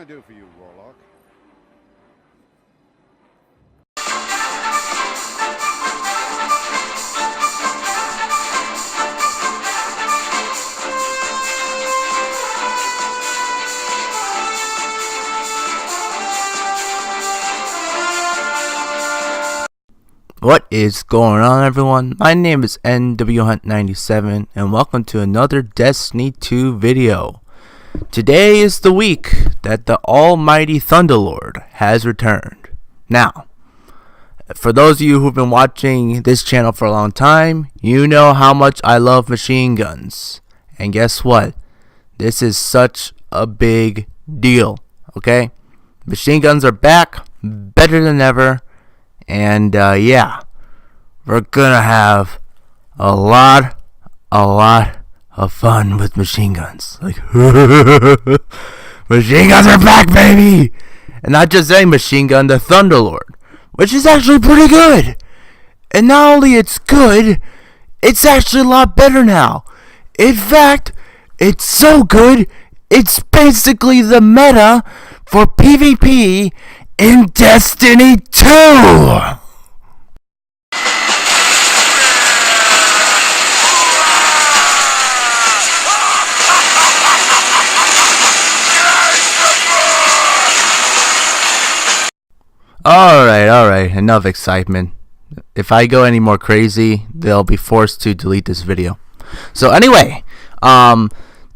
do for you, Warlock? What is going on, everyone? My name is NWHunt97 and welcome to another Destiny 2 video. Today is the week that the almighty Thunderlord has returned. Now, for those of you who've been watching this channel for a long time, you know how much I love machine guns. And guess what? This is such a big deal, okay? Machine guns are back, better than ever. And yeah, we're gonna have a lot of fun with machine guns. Like, machine guns are back, baby! And not just any machine gun, the Thunderlord, which is actually pretty good. And not only it's good, it's actually a lot better now. In fact, it's so good, it's basically the meta for PvP in Destiny 2! Alright, enough excitement. If I go any more crazy, they'll be forced to delete this video. So anyway,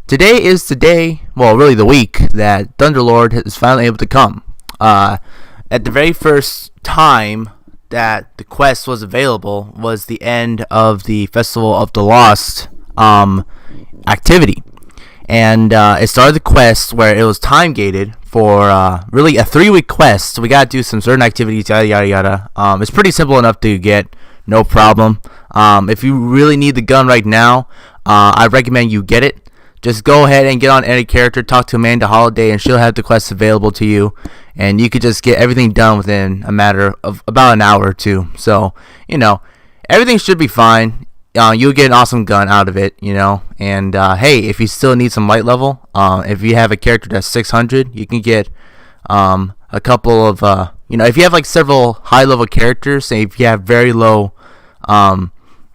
today is the day, well, really the week, that Thunderlord is finally able to come. At the very first time that the quest was available was the end of the Festival of the Lost activity. And it started the quest where it was time gated for really a 3-week quest. So we gotta do some certain activities, yada yada yada. It's pretty simple enough to get, no problem. If you really need the gun right now, I recommend you get it. Just go ahead and get on any character, talk to Amanda Holiday, and she'll have the quests available to you. And you could just get everything done within a matter of about an hour or two. So, you know, everything should be fine. You'll get an awesome gun out of it, you know. And, hey, if you still need some light level, if you have a character that's 600, you can get a couple of, you know, if you have like several high-level characters, say if you have very low,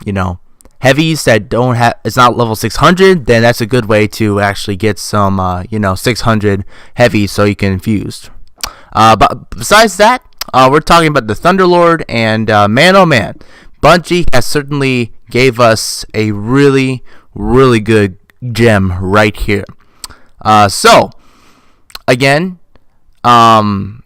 you know, heavies that don't have, it's not level 600, then that's a good way to actually get some, you know, 600 heavies so you can infuse. But besides that, we're talking about the Thunderlord, and man oh man, Bungie has certainly gave us a really good gem right here. So again, one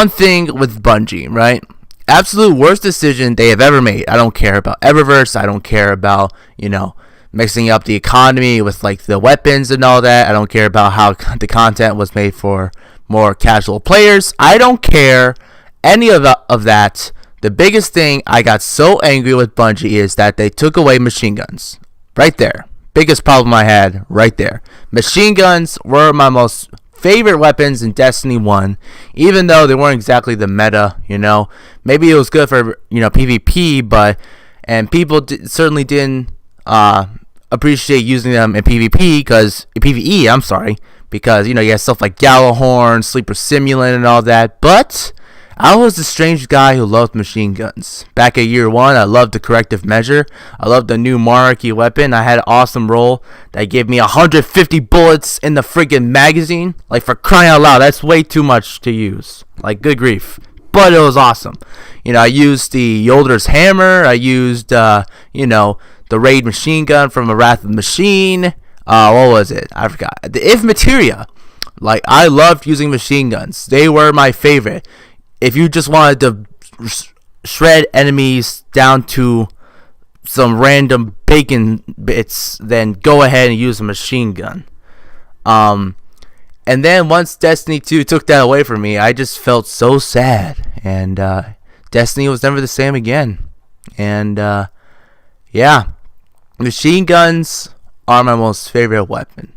thing with Bungie, right? Absolute worst decision they have ever made. I don't care about Eververse. I don't care about, you know, mixing up the economy with like the weapons and all that. I don't care about how the content was made for more casual players. I don't care any of that. The biggest thing I got so angry with Bungie is that they took away machine guns. Right there. Biggest problem I had right there. Machine guns were my most favorite weapons in Destiny 1, even though they weren't exactly the meta, you know. Maybe it was good for, you know, PvP, but, and people certainly didn't appreciate using them in PvP, PvE, I'm sorry, because, you know, you have stuff like Gallowhorn, Sleeper Simulant, and all that. But I was the strange guy who loved machine guns. Back at year 1, I loved the corrective measure. I loved the new Monarchy weapon. I had an awesome roll that gave me 150 bullets in the friggin' magazine. Like, for crying out loud, that's way too much to use. Like, good grief. But it was awesome. You know, I used the Yolder's hammer. I used, you know, the raid machine gun from A Wrath of the Machine. What was it? I forgot. The If Materia. Like, I loved using machine guns. They were my favorite. If you just wanted to shred enemies down to some random bacon bits, then go ahead and use a machine gun. And then once Destiny 2 took that away from me, I just felt so sad. And Destiny was never the same again. And yeah, machine guns are my most favorite weapon.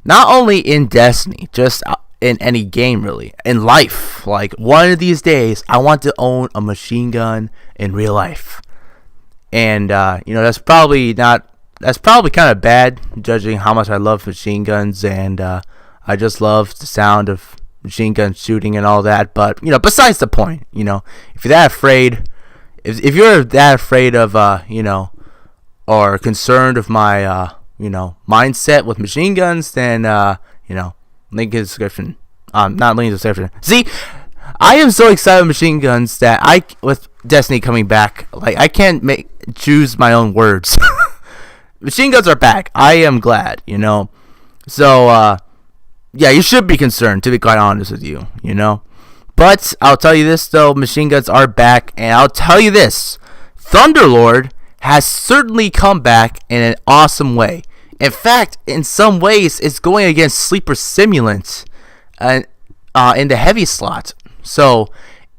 Not only in Destiny, just in any game, really, in life. Like, one of these days I want to own a machine gun in real life. And you know, that's probably kind of bad, judging how much I love machine guns, and I just love the sound of machine gun shooting and all that. But besides the point, if you're that afraid, if you're that afraid of or concerned of my mindset with machine guns, then link in the description. Not link in the description. See, I am so excited with machine guns that with Destiny coming back, like I can't choose my own words. Machine guns are back. I am glad, So, yeah, you should be concerned, to be quite honest with you, But I'll tell you this, though, machine guns are back, and I'll tell you this, Thunderlord has certainly come back in an awesome way. In fact, in some ways, it's going against Sleeper Simulant in the heavy slot. So,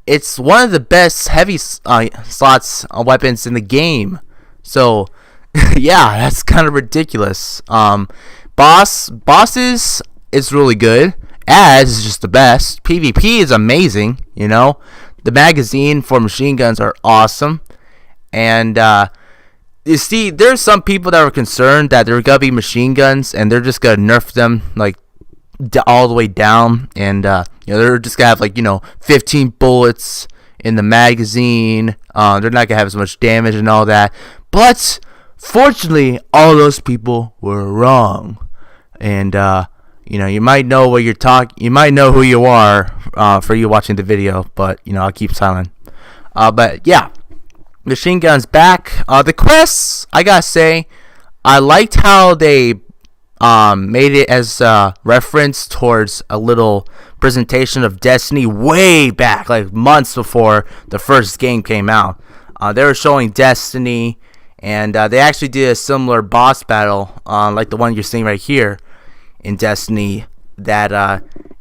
it's one of the best heavy slots weapons in the game. So, yeah, that's kind of ridiculous. Bosses is really good. Ads is just the best. PvP is amazing, The magazine for machine guns are awesome. And, you see, there's some people that were concerned that there were going to be machine guns and they're just going to nerf them, like, all the way down. And, they're just going to have, 15 bullets in the magazine. They're not going to have as much damage and all that. But, fortunately, all those people were wrong. And, you might know what you're you might know who you are for you watching the video. But, I'll keep silent. But, yeah. Machine guns back. The quests, I gotta say, I liked how they made it as a reference towards a little presentation of Destiny way back, like months before the first game came out. They were showing Destiny, and they actually did a similar boss battle, like the one you're seeing right here in Destiny.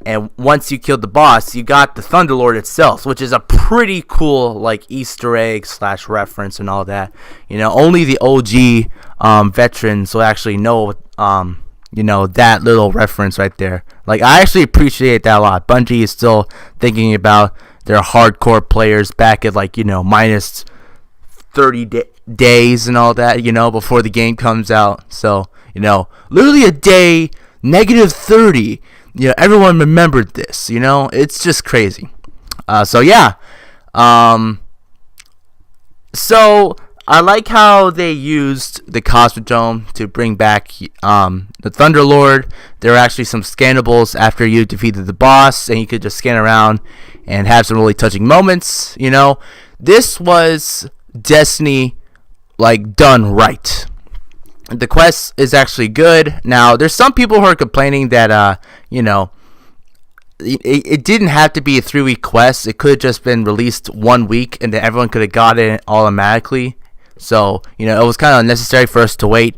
And once you killed the boss, you got the Thunderlord itself, which is a pretty cool, like, Easter egg / reference and all that. Only the OG veterans will actually know, that little reference right there. Like, I actually appreciate that a lot. Bungie is still thinking about their hardcore players back at, like, minus 30 days and all that, before the game comes out. So, literally a day, negative 30. Everyone remembered this, it's just crazy. So yeah. So I like how they used the Cosmodrome to bring back the Thunderlord. There are actually some scannables after you defeated the boss, and you could just scan around and have some really touching moments. This was Destiny, like, done right. The quest is actually good. Now, there's some people who are complaining that, it didn't have to be a 3-week quest. It could have just been released 1 week, and then everyone could have got it automatically. So, it was kind of unnecessary for us to wait,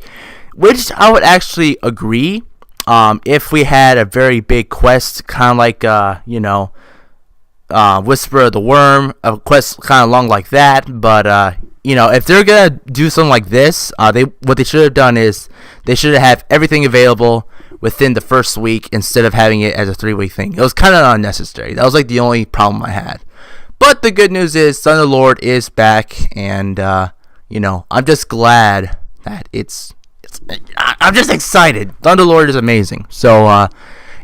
which I would actually agree. If we had a very big quest, kind of like, Whisper of the Worm, a quest kind of long like that, but, if they're gonna do something like this, what they should have done is they should have everything available within the first week instead of having it as a 3-week thing. It was kind of unnecessary. That was like the only problem I had. But the good news is Thunderlord is back, and I'm just glad that I'm just excited. Thunderlord is amazing. So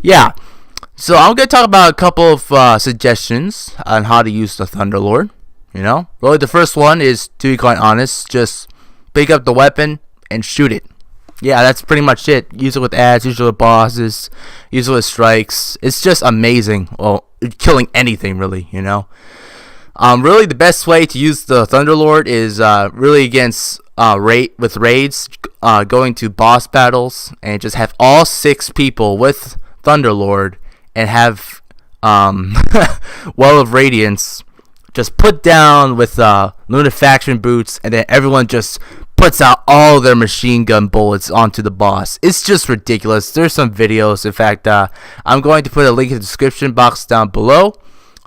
yeah. So I'm gonna talk about a couple of suggestions on how to use the Thunderlord. Really, the first one is, to be quite honest, just pick up the weapon and shoot it. Yeah, that's pretty much it. Use it with ads, use it with bosses, use it with strikes. It's just amazing. Well, killing anything, really, Really, the best way to use the Thunderlord is really against with raids, going to boss battles, and just have all 6 people with Thunderlord and have Well of Radiance just put down with Lunafaction boots, and then everyone just puts out all their machine gun bullets onto the boss. It's just ridiculous. There's some videos. In fact, I'm going to put a link in the description box down below.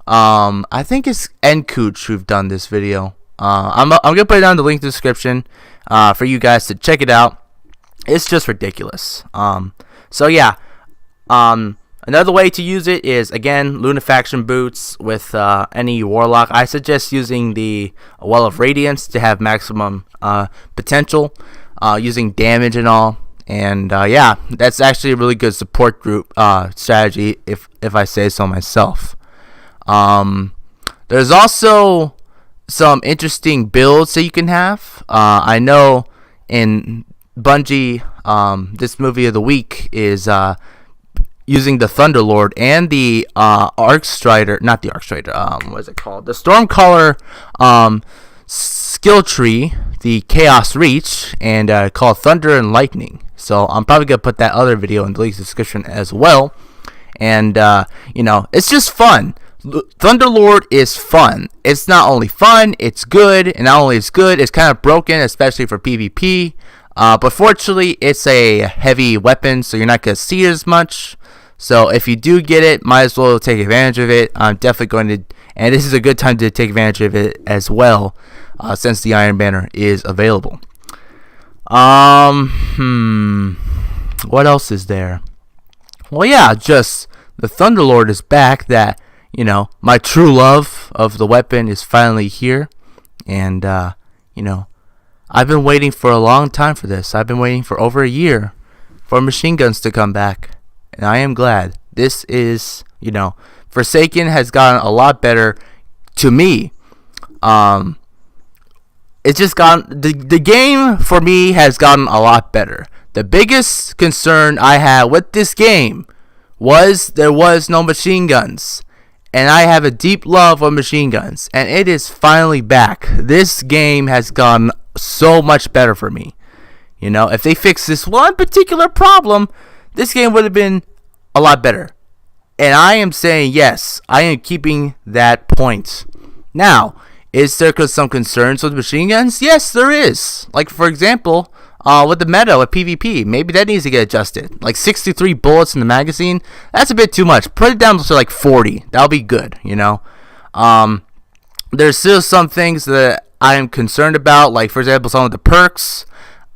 I think it's Encooch who've done this video. I'm gonna put it down in the link in the description for you guys to check it out. It's just ridiculous. So yeah. Another way to use it is, again, Lunafaction boots with any Warlock. I suggest using the Well of Radiance to have maximum potential, using damage and all. and yeah, that's actually a really good support group strategy, if I say so myself. There's also some interesting builds that you can have. I know in Bungie, this movie of the week is using the Thunderlord and the Arc Strider, not the Arc Strider, what is it called? The Stormcaller skill tree, the Chaos Reach, and called Thunder and Lightning. So I'm probably going to put that other video in the link description as well. And, it's just fun. Thunderlord is fun. It's not only fun, it's good, and not only it's good, it's kind of broken, especially for PvP. But fortunately, it's a heavy weapon, so you're not going to see it as much. So if you do get it, might as well take advantage of it. I'm definitely going to, and this is a good time to take advantage of it as well, since the Iron Banner is available. What else is there? Well, yeah, just the Thunderlord is back. That, my true love of the weapon is finally here, and I've been waiting for a long time for this. I've been waiting for over a year for machine guns to come back. And I am glad. This is, Forsaken has gotten a lot better to me. It's just gotten, the game for me has gotten a lot better. The biggest concern I had with this game was there was no machine guns. And I have a deep love of machine guns. And it is finally back. This game has gotten so much better for me. If they fix this one particular problem, this game would have been a lot better. And I am saying yes, I am keeping that point. Now, is there some concerns with machine guns? Yes, there is. Like, for example, with the meta with PvP, maybe that needs to get adjusted. Like 63 bullets in the magazine, that's a bit too much. Put it down to like 40. That'll be good, There's still some things that I am concerned about, like, for example, some of the perks.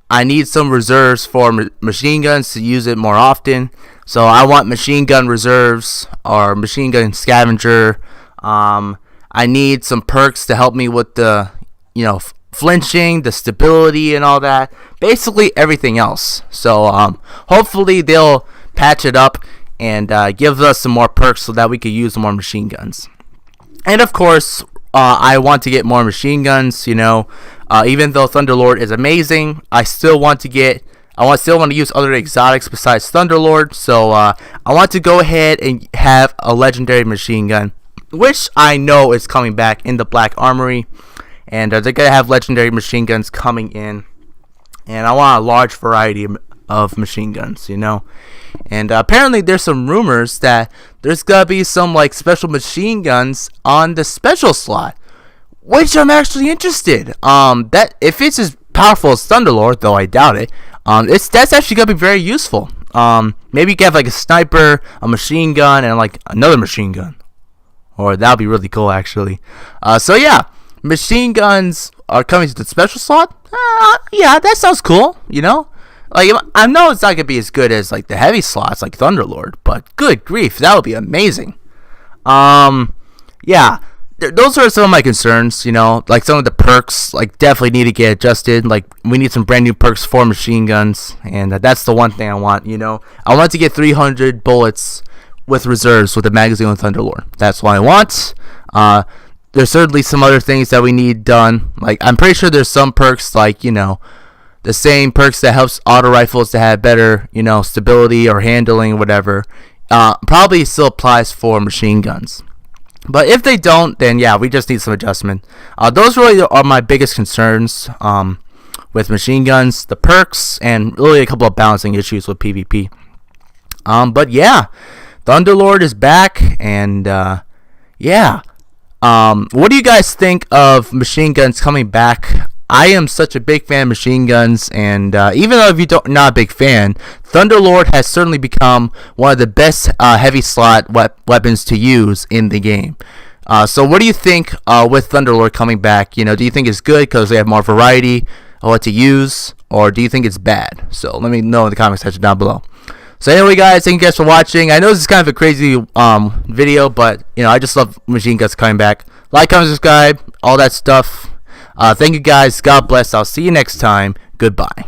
I need some reserves for machine guns to use it more often. So I want machine gun reserves or machine gun scavenger. I need some perks to help me with the, flinching, the stability, and all that. Basically everything else. So hopefully they'll patch it up and give us some more perks so that we can use more machine guns. And of course, I want to get more machine guns. Even though Thunderlord is amazing, I still want to use other exotics besides Thunderlord. So I want to go ahead and have a legendary machine gun, which I know is coming back in the Black Armory. And they're going to have legendary machine guns coming in. And I want a large variety of machine guns, And apparently there's some rumors that there's going to be some special machine guns on the special slot, which I'm actually interested. That if it's as powerful as Thunderlord, though I doubt it, that's actually going to be very useful. Maybe you can have a sniper, a machine gun, and another machine gun. Or that would be really cool, actually. So yeah, machine guns are coming to the special slot. Yeah, that sounds cool, I know it's not going to be as good as the heavy slots like Thunderlord, but good grief, that would be amazing. Yeah, those are some of my concerns, some of the perks definitely need to get adjusted. We need some brand new perks for machine guns, and that's the one thing I want. I want to get 300 bullets with reserves with the magazine with Thunderlord. That's what I want. There's certainly some other things that we need done. I'm pretty sure there's some perks the same perks that helps auto rifles to have better, stability or handling or whatever. Probably still applies for machine guns. But if they don't, then yeah, we just need some adjustment. Those really are my biggest concerns with machine guns, the perks, and really a couple of balancing issues with PvP. But yeah, Thunderlord is back, and yeah. What do you guys think of machine guns coming back? I am such a big fan of machine guns, and even though if you're not a big fan, Thunderlord has certainly become one of the best heavy slot weapons to use in the game. So what do you think with Thunderlord coming back? Do you think it's good because they have more variety of what to use, or do you think it's bad? So let me know in the comment section down below. So anyway, guys, thank you guys for watching. I know this is kind of a crazy video, but I just love machine guns coming back. Like, comment, subscribe, all that stuff. Thank you guys. God bless. I'll see you next time. Goodbye.